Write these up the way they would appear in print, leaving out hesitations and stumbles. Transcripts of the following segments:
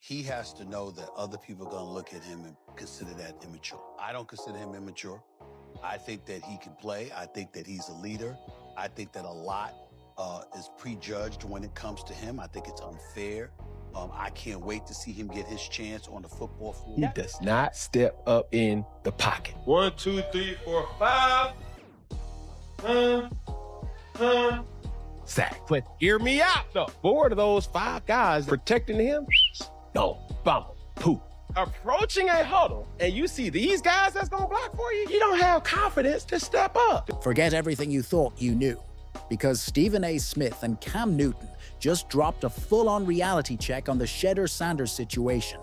he has to know that other people are going to look at him and consider that immature. I don't consider him immature. I think that he can play. I think that he's a leader. I think that a lot is prejudged when it comes to him. I think it's unfair. I can't wait to see him get his chance on the football field. He does not step up in the pocket. 1, 2, 3, 4, 5. Sack. But hear me out, though. 4 of those 5 guys protecting him, no, bumble, poof. Approaching a huddle, and you see these guys that's gonna block for you, you don't have confidence to step up. Forget everything you thought you knew, because Stephen A. Smith and Cam Newton just dropped a full-on reality check on the Shedeur Sanders situation.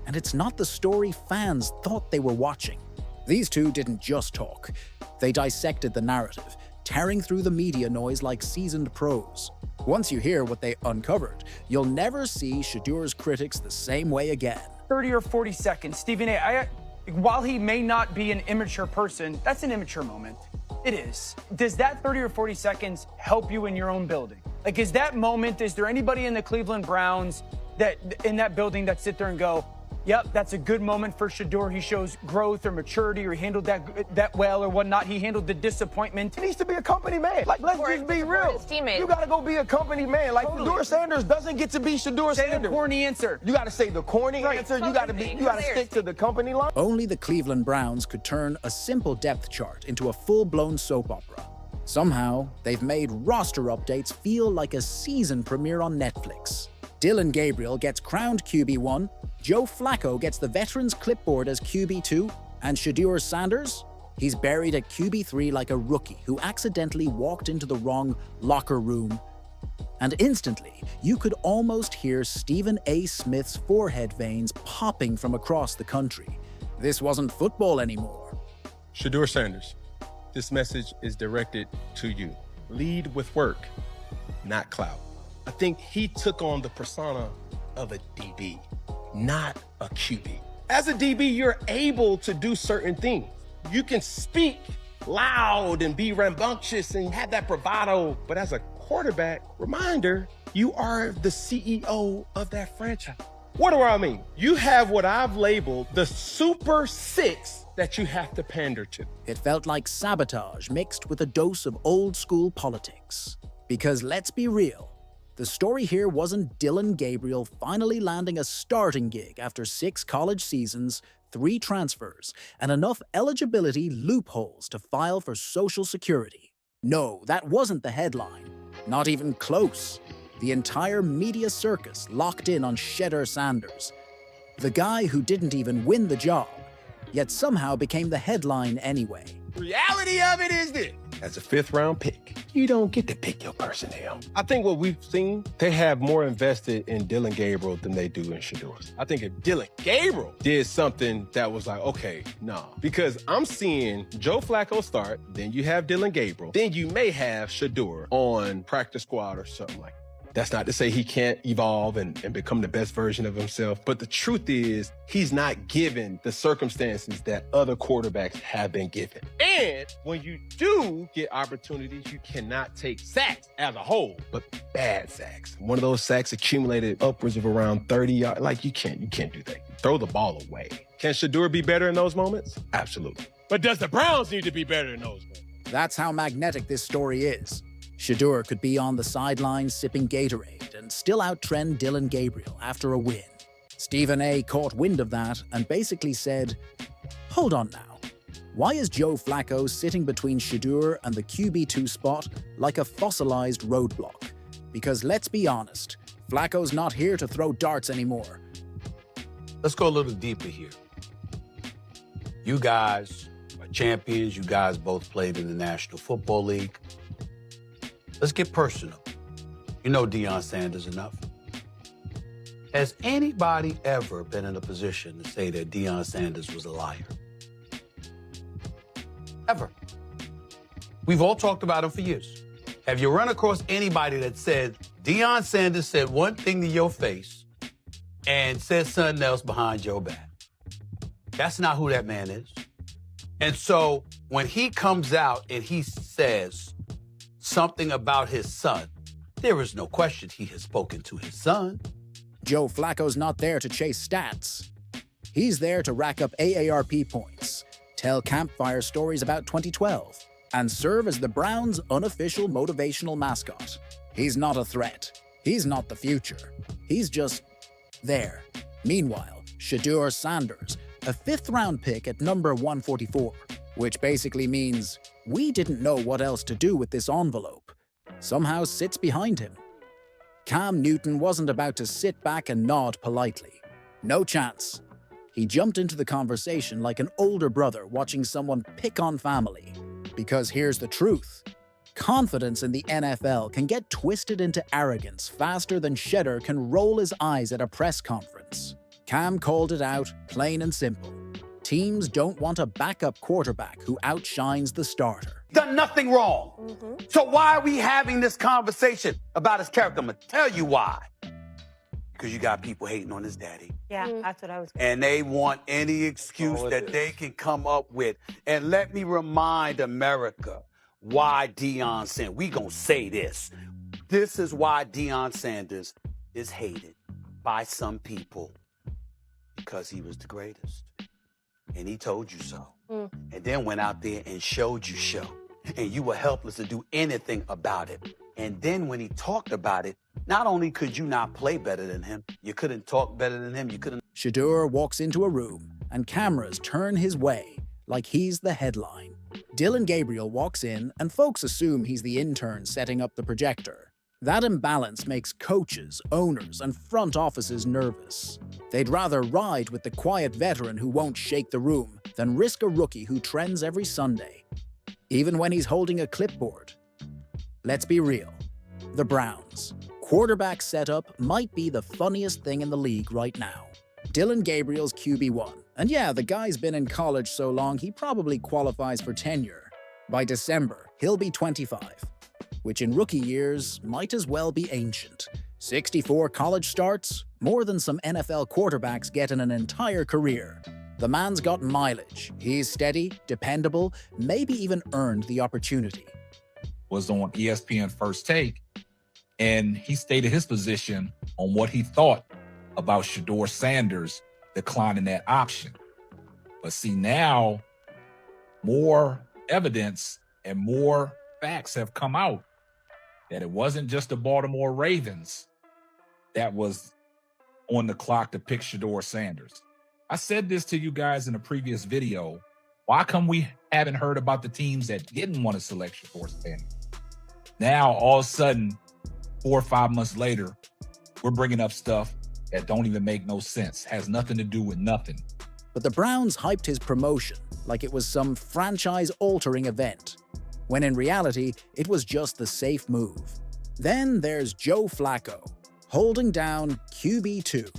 And it's not the story fans thought they were watching. These two didn't just talk. They dissected the narrative, tearing through the media noise like seasoned pros. Once you hear what they uncovered, you'll never see Shedeur's critics the same way again. 30 or 40 seconds. Stephen A., while he may not be an immature person, that's an immature moment. It is. Does that 30 or 40 seconds help you in your own building? Like, is that moment, is there anybody in the Cleveland Browns that in that building that sit there and go, yep, that's a good moment for Shedeur. He shows growth or maturity, or he handled that well or whatnot. He handled the disappointment. He needs to be a company man. Like, let's just be real. You gotta go be a company man. Like, totally. Shedeur Sanders doesn't get to be Shedeur Sanders. Say the corny answer. You gotta say the corny answer. You gotta stick to the company line. Only the Cleveland Browns could turn a simple depth chart into a full-blown soap opera. Somehow, they've made roster updates feel like a season premiere on Netflix. Dillon Gabriel gets crowned QB1, Joe Flacco gets the veterans clipboard as QB2, and Shedeur Sanders? He's buried at QB3 like a rookie who accidentally walked into the wrong locker room. And instantly, you could almost hear Stephen A. Smith's forehead veins popping from across the country. This wasn't football anymore. Shedeur Sanders, this message is directed to you. Lead with work, not clout. I think he took on the persona of a DB, not a QB. As a DB, you're able to do certain things. You can speak loud and be rambunctious and have that bravado, but as a quarterback, reminder, you are the CEO of that franchise. What do I mean? You have what I've labeled the Super Six that you have to pander to. It felt like sabotage mixed with a dose of old-school politics. Because let's be real, the story here wasn't Dillon Gabriel finally landing a starting gig after 6 college seasons, 3 transfers, and enough eligibility loopholes to file for Social Security. No, that wasn't the headline. Not even close. The entire media circus locked in on Shedeur Sanders, the guy who didn't even win the job, yet somehow became the headline anyway. Reality of it is this. As a 5th-round pick, you don't get to pick your personnel. I think what we've seen, they have more invested in Dillon Gabriel than they do in Shedeur. I think if Dillon Gabriel did something that was like, okay, nah. Because I'm seeing Joe Flacco start, then you have Dillon Gabriel, then you may have Shedeur on practice squad or something like that. That's not to say he can't evolve and become the best version of himself. But the truth is, he's not given the circumstances that other quarterbacks have been given. And when you do get opportunities, you cannot take sacks as a whole, but bad sacks. One of those sacks accumulated upwards of around 30 yards. Like, you can't do that. Throw the ball away. Can Shedeur be better in those moments? Absolutely. But does the Browns need to be better in those moments? That's how magnetic this story is. Shedeur could be on the sidelines sipping Gatorade and still outtrend Dillon Gabriel after a win. Stephen A. caught wind of that and basically said, hold on now. Why is Joe Flacco sitting between Shedeur and the QB2 spot like a fossilized roadblock? Because let's be honest, Flacco's not here to throw darts anymore. Let's go a little deeper here. You guys are champions. You guys both played in the National Football League. Let's get personal. You know Deion Sanders enough. Has anybody ever been in a position to say that Deion Sanders was a liar? Ever. We've all talked about him for years. Have you run across anybody that said Deion Sanders said one thing to your face and said something else behind your back? That's not who that man is. And so when he comes out and he says something about his son, there is no question he has spoken to his son. Joe Flacco's not there to chase stats. He's there to rack up AARP points, tell campfire stories about 2012, and serve as the Browns' unofficial motivational mascot. He's not a threat. He's not the future. He's just there. Meanwhile, Shedeur Sanders, a fifth-round pick at number 144, which basically means we didn't know what else to do with this envelope, somehow sits behind him. Cam Newton wasn't about to sit back and nod politely. No chance. He jumped into the conversation like an older brother watching someone pick on family. Because here's the truth. Confidence in the NFL can get twisted into arrogance faster than Shedeur can roll his eyes at a press conference. Cam called it out, plain and simple. Teams don't want a backup quarterback who outshines the starter. Done nothing wrong. So why are we having this conversation about his character? I'm gonna tell you why. Because you got people hating on his daddy. Yeah, that's what I was. And they want any excuse that they can come up with. And let me remind America why Deion Sanders, we gonna say this. This is why Deion Sanders is hated by some people. Because he was the greatest. And he told you so. And then went out there and showed you so. And you were helpless to do anything about it. And then when he talked about it, not only could you not play better than him, you couldn't talk better than him, you couldn't... Shedeur walks into a room, and cameras turn his way like he's the headline. Dillon Gabriel walks in, and folks assume he's the intern setting up the projector. That imbalance makes coaches, owners, and front offices nervous. They'd rather ride with the quiet veteran who won't shake the room than risk a rookie who trends every Sunday, even when he's holding a clipboard. Let's be real. The Browns. Quarterback setup might be the funniest thing in the league right now. Dillon Gabriel's QB1. And yeah, the guy's been in college so long he probably qualifies for tenure. By December, he'll be 25, which in rookie years might as well be ancient. 64 college starts, more than some NFL quarterbacks get in an entire career. The man's got mileage. He's steady, dependable, maybe even earned the opportunity. Was on ESPN First Take, and he stated his position on what he thought about Shedeur Sanders declining that option. But see, now more evidence and more facts have come out that it wasn't just the Baltimore Ravens that was on the clock to pick Shedeur Sanders. I said this to you guys in a previous video. Why come we haven't heard about the teams that didn't want to select Shedeur Sanders? Now, all of a sudden, 4 or 5 months later, we're bringing up stuff that don't even make no sense, has nothing to do with nothing. But the Browns hyped his promotion like it was some franchise-altering event, when in reality, it was just the safe move. Then there's Joe Flacco, holding down QB2,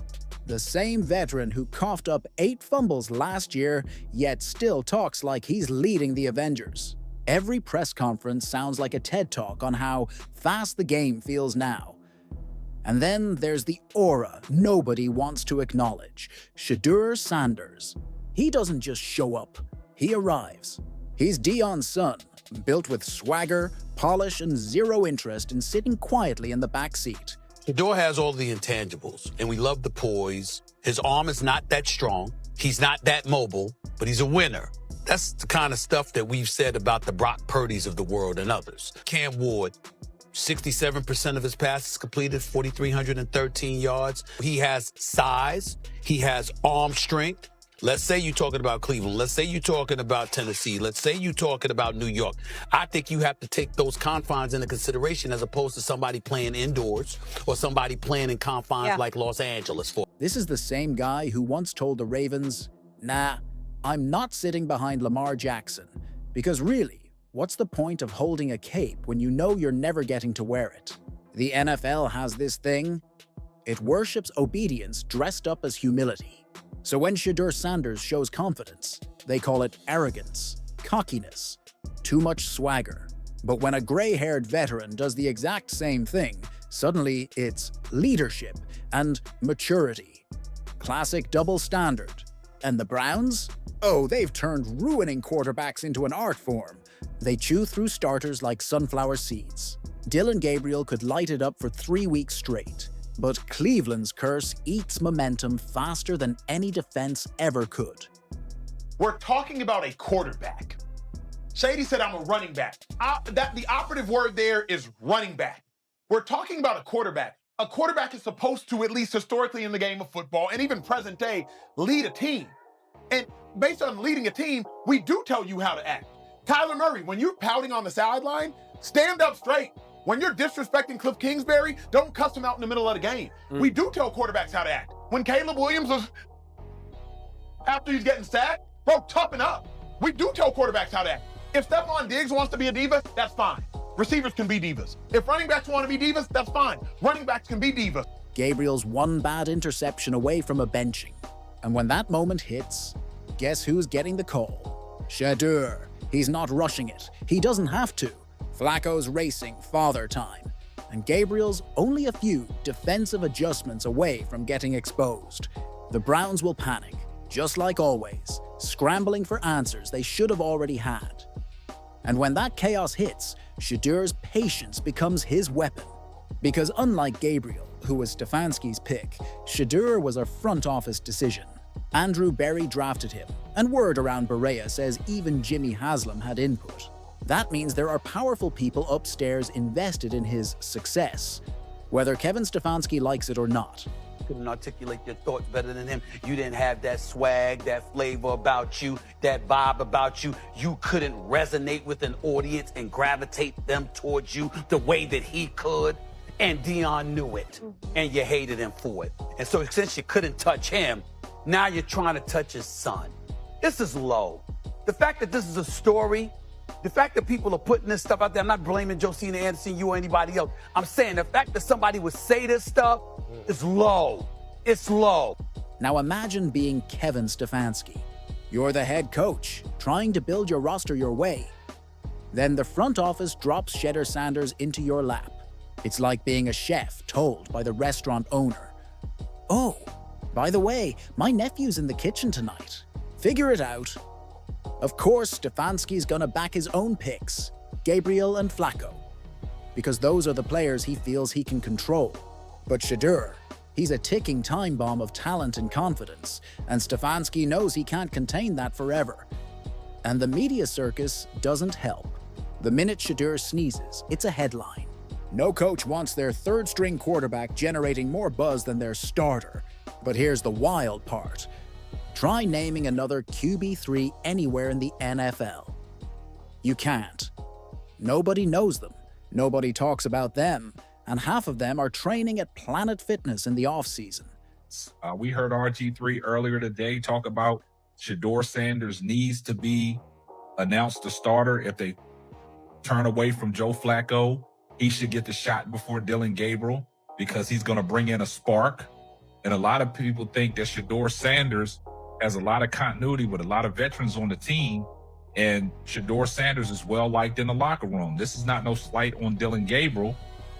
the same veteran who coughed up 8 fumbles last year, yet still talks like he's leading the Avengers. Every press conference sounds like a TED Talk on how fast the game feels now. And then there's the aura nobody wants to acknowledge, Shedeur Sanders. He doesn't just show up, he arrives. He's Deion's son, built with swagger, polish, and zero interest in sitting quietly in the back seat. Shedeur has all the intangibles, and we love the poise. His arm is not that strong. He's not that mobile, but he's a winner. That's the kind of stuff that we've said about the Brock Purdy's of the world and others. Cam Ward, 67% of his passes completed, 4,313 yards. He has size. He has arm strength. Let's say you're talking about Cleveland. Let's say you're talking about Tennessee. Let's say you're talking about New York. I think you have to take those confines into consideration as opposed to somebody playing indoors or somebody playing in confines like Los Angeles. This is the same guy who once told the Ravens, "Nah, I'm not sitting behind Lamar Jackson." Because really, what's the point of holding a cape when you know you're never getting to wear it? The NFL has this thing. It worships obedience dressed up as humility. So when Shedeur Sanders shows confidence, they call it arrogance, cockiness, too much swagger. But when a gray-haired veteran does the exact same thing, suddenly it's leadership and maturity. Classic double standard. And the Browns? Oh, they've turned ruining quarterbacks into an art form. They chew through starters like sunflower seeds. Dillon Gabriel could light it up for 3 weeks straight. But Cleveland's curse eats momentum faster than any defense ever could. We're talking about a quarterback. Shady said I'm a running back. The operative word there is running back. We're talking about a quarterback. A quarterback is supposed to, at least historically in the game of football, and even present day, lead a team. And based on leading a team, we do tell you how to act. Kyler Murray, when you're pouting on the sideline, stand up straight. When you're disrespecting Cliff Kingsbury, don't cuss him out in the middle of the game. We do tell quarterbacks how to act. When Caleb Williams was, after he's getting sacked, bro, toughen up. We do tell quarterbacks how to act. If Stephon Diggs wants to be a diva, that's fine. Receivers can be divas. If running backs want to be divas, that's fine. Running backs can be divas. Gabriel's one bad interception away from a benching. And when that moment hits, guess who's getting the call? Shedeur. He's not rushing it. He doesn't have to. Flacco's racing father time. And Gabriel's only a few defensive adjustments away from getting exposed. The Browns will panic, just like always, scrambling for answers they should have already had. And when that chaos hits, Shedeur's patience becomes his weapon. Because unlike Gabriel, who was Stefanski's pick, Shedeur was a front office decision. Andrew Berry drafted him, and word around Berea says even Jimmy Haslam had input. That means there are powerful people upstairs invested in his success, whether Kevin Stefanski likes it or not. Couldn't articulate your thoughts better than him. You didn't have that swag, that flavor about you, that vibe about you. You couldn't resonate with an audience and gravitate them towards you the way that he could. And Dion knew it, and you hated him for it. And so since you couldn't touch him, now you're trying to touch his son. This is low. The fact that this is a story, the fact that people are putting this stuff out there, I'm not blaming Josina Anderson, you or anybody else. I'm saying the fact that somebody would say this stuff is low. It's low. Now imagine being Kevin Stefanski. You're the head coach, trying to build your roster your way. Then the front office drops Shedeur Sanders into your lap. It's like being a chef told by the restaurant owner, "Oh, by the way, my nephew's in the kitchen tonight. Figure it out." Of course, Stefanski's gonna back his own picks, Gabriel and Flacco, because those are the players he feels he can control. But Shedeur, he's a ticking time bomb of talent and confidence, and Stefanski knows he can't contain that forever. And the media circus doesn't help. The minute Shedeur sneezes, it's a headline. No coach wants their third-string quarterback generating more buzz than their starter. But here's the wild part. Try naming another QB3 anywhere in the NFL. You can't. Nobody knows them, nobody talks about them, and half of them are training at Planet Fitness in the offseason. We heard RG3 earlier today talk about Shedeur Sanders needs to be announced the starter. If they turn away from Joe Flacco, he should get the shot before Dillon Gabriel because he's going to bring in a spark. And a lot of people think that Shedeur Sanders has a lot of continuity with a lot of veterans on the team. And Shedeur Sanders is well liked in the locker room. This is not no slight on Dillon Gabriel,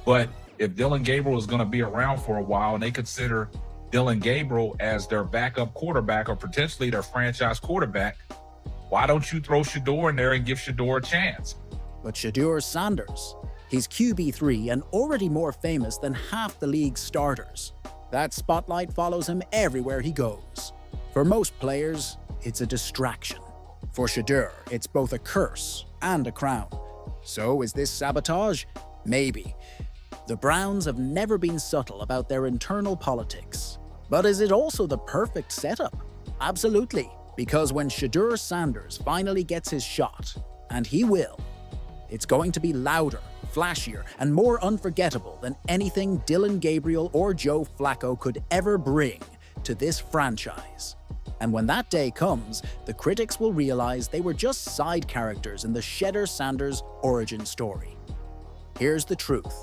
but if Dillon Gabriel is going to be around for a while and they consider Dillon Gabriel as their backup quarterback or potentially their franchise quarterback, why don't you throw Shedeur in there and give Shedeur a chance? But Shedeur Sanders, he's QB3 and already more famous than half the league's starters. That spotlight follows him everywhere he goes. For most players, it's a distraction. For Shedeur, it's both a curse and a crown. So is this sabotage? Maybe. The Browns have never been subtle about their internal politics. But is it also the perfect setup? Absolutely. Because when Shedeur Sanders finally gets his shot, and he will, it's going to be louder, flashier, and more unforgettable than anything Dillon Gabriel or Joe Flacco could ever bring to this franchise. And when that day comes, the critics will realize they were just side characters in the Shedeur Sanders origin story. Here's the truth.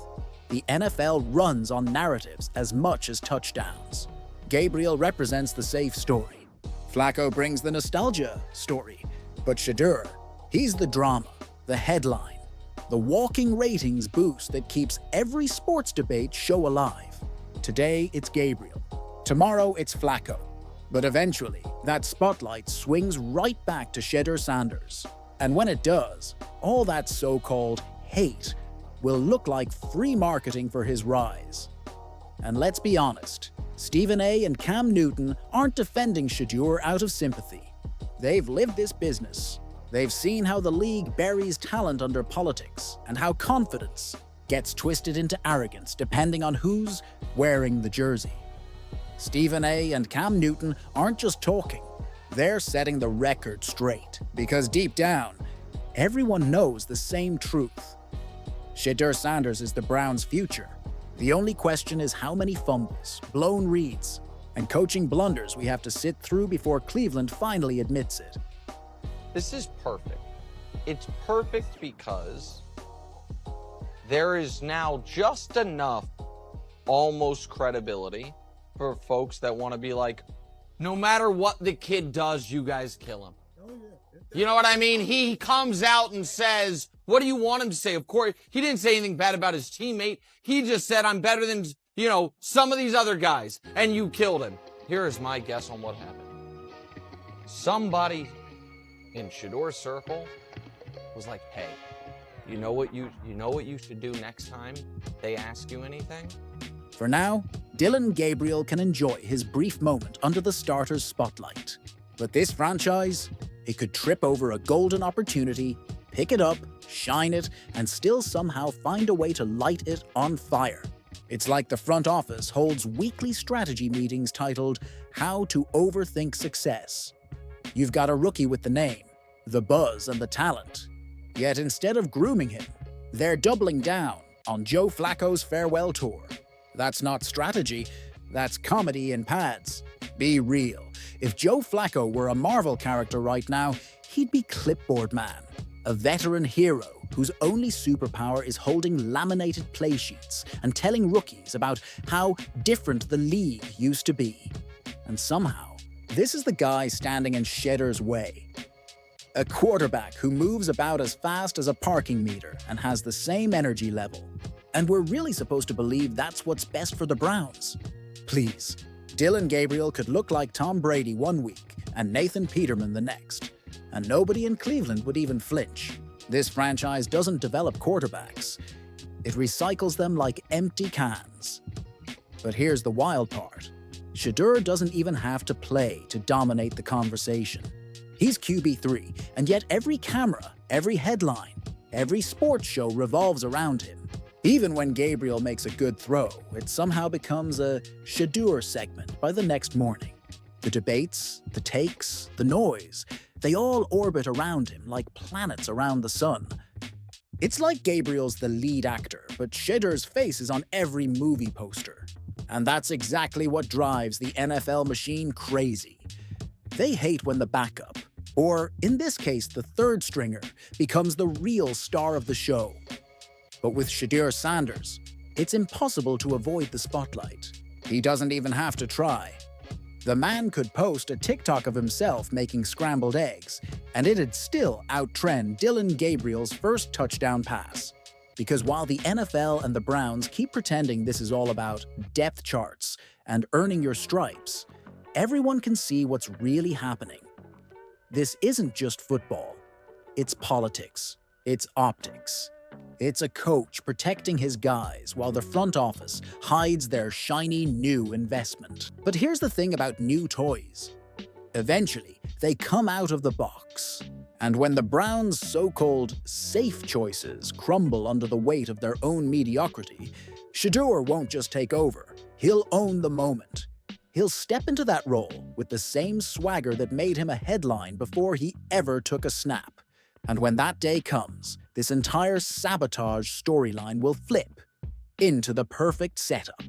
The NFL runs on narratives as much as touchdowns. Gabriel represents the safe story. Flacco brings the nostalgia story. But Shedeur, he's the drama, the headline, the walking ratings boost that keeps every sports debate show alive. Today, it's Gabriel. Tomorrow, it's Flacco. But eventually, that spotlight swings right back to Shedeur Sanders. And when it does, all that so-called hate will look like free marketing for his rise. And let's be honest, Stephen A. and Cam Newton aren't defending Shedeur out of sympathy. They've lived this business. They've seen how the league buries talent under politics and how confidence gets twisted into arrogance depending on who's wearing the jersey. Stephen A. and Cam Newton aren't just talking, they're setting the record straight. Because deep down, everyone knows the same truth. Shedeur Sanders is the Browns' future. The only question is how many fumbles, blown reads, and coaching blunders we have to sit through before Cleveland finally admits it. This is perfect. It's perfect because there is now just enough almost credibility for folks that want to be like, no matter what the kid does, you guys kill him. You know what I mean? He comes out and says, what do you want him to say? Of course, he didn't say anything bad about his teammate. He just said, I'm better than, some of these other guys, and you killed him. Here is my guess on what happened. Somebody in Shedeur's circle was like, hey, you know what you should do next time they ask you anything? For now, Dillon Gabriel can enjoy his brief moment under the starter's spotlight. But this franchise, it could trip over a golden opportunity, pick it up, shine it, and still somehow find a way to light it on fire. It's like the front office holds weekly strategy meetings titled, How to Overthink Success. You've got a rookie with the name, the buzz, and the talent. Yet instead of grooming him, they're doubling down on Joe Flacco's farewell tour. That's not strategy, that's comedy in pads. Be real. If Joe Flacco were a Marvel character right now, he'd be Clipboard Man, a veteran hero whose only superpower is holding laminated play sheets and telling rookies about how different the league used to be. And somehow, this is the guy standing in Shedeur's way. A quarterback who moves about as fast as a parking meter and has the same energy level. And we're really supposed to believe that's what's best for the Browns. Please, Dillon Gabriel could look like Tom Brady one week and Nathan Peterman the next, and nobody in Cleveland would even flinch. This franchise doesn't develop quarterbacks. It recycles them like empty cans. But here's the wild part. Shedeur doesn't even have to play to dominate the conversation. He's QB3, and yet every camera, every headline, every sports show revolves around him. Even when Gabriel makes a good throw, it somehow becomes a Shedeur segment by the next morning. The debates, the takes, the noise, they all orbit around him like planets around the sun. It's like Gabriel's the lead actor, but Shedeur's face is on every movie poster. And that's exactly what drives the NFL machine crazy. They hate when the backup, or in this case the third stringer, becomes the real star of the show. But with Shedeur Sanders, it's impossible to avoid the spotlight. He doesn't even have to try. The man could post a TikTok of himself making scrambled eggs, and it'd still outtrend Dillon Gabriel's first touchdown pass. Because while the NFL and the Browns keep pretending this is all about depth charts and earning your stripes, everyone can see what's really happening. This isn't just football. It's politics. It's optics. It's a coach protecting his guys while the front office hides their shiny new investment. But here's the thing about new toys. Eventually, they come out of the box. And when the Browns' so-called safe choices crumble under the weight of their own mediocrity, Shedeur won't just take over. He'll own the moment. He'll step into that role with the same swagger that made him a headline before he ever took a snap. And when that day comes, this entire sabotage storyline will flip into the perfect setup.